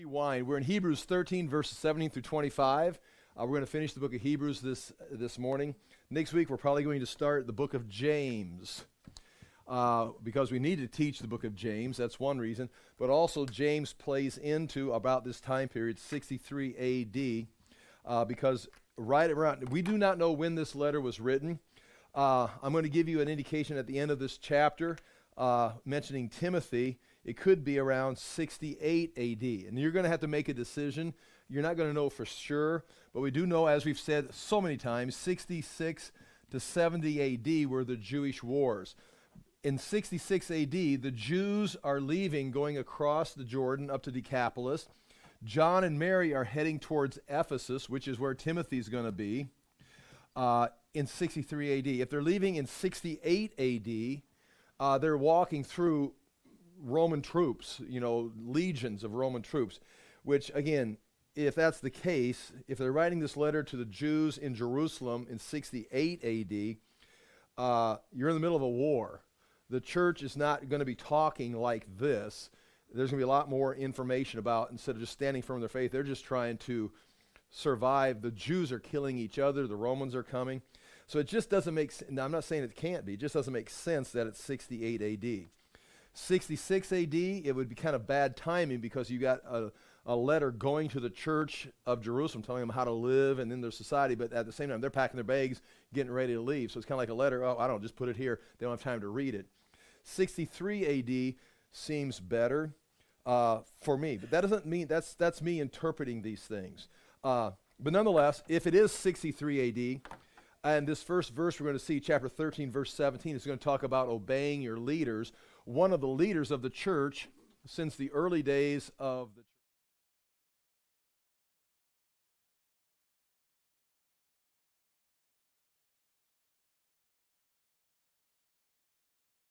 Rewind. We're in Hebrews 13, verses 17 through 25. We're going to finish the book of Hebrews this morning. Next week, we're probably going to start the book of James because we need to teach the book of James. That's one reason. But also, James plays into about this time period, 63 A.D., because right around, we do not know when this letter was written. I'm going to give you an indication at the end of this chapter, mentioning Timothy. It could be around 68 A.D. And you're going to have to make a decision. You're not going to know for sure, but we do know, as we've said so many times, 66 to 70 A.D. were the Jewish wars. In 66 A.D., the Jews are leaving, going across the Jordan up to Decapolis. John and Mary are heading towards Ephesus, which is where Timothy's going to be, in 63 A.D. If they're leaving in 68 A.D., they're walking through Roman troops, legions of Roman troops, which, again, if that's the case, if they're writing this letter to the Jews in Jerusalem in 68 A.D., you're in the middle of a war. The church is not going to be talking like this. There's going to be a lot more information about, instead of just standing firm in their faith, they're just trying to survive. The Jews are killing each other. The Romans are coming. So it just doesn't make sense. Now, I'm not saying it can't be. It just doesn't make sense that it's 68 A.D. 66 A.D., it would be kind of bad timing because you got a letter going to the church of Jerusalem telling them how to live and in their society, but at the same time, they're packing their bags, getting ready to leave. So it's kind of like a letter, I don't just put it here. They don't have time to read it. 63 A.D. seems better for me, but that doesn't mean, that's me interpreting these things. But nonetheless, if it is 63 A.D., and this first verse we're going to see, chapter 13, verse 17, is going to talk about obeying your leaders. One of the leaders of the church since the early days of the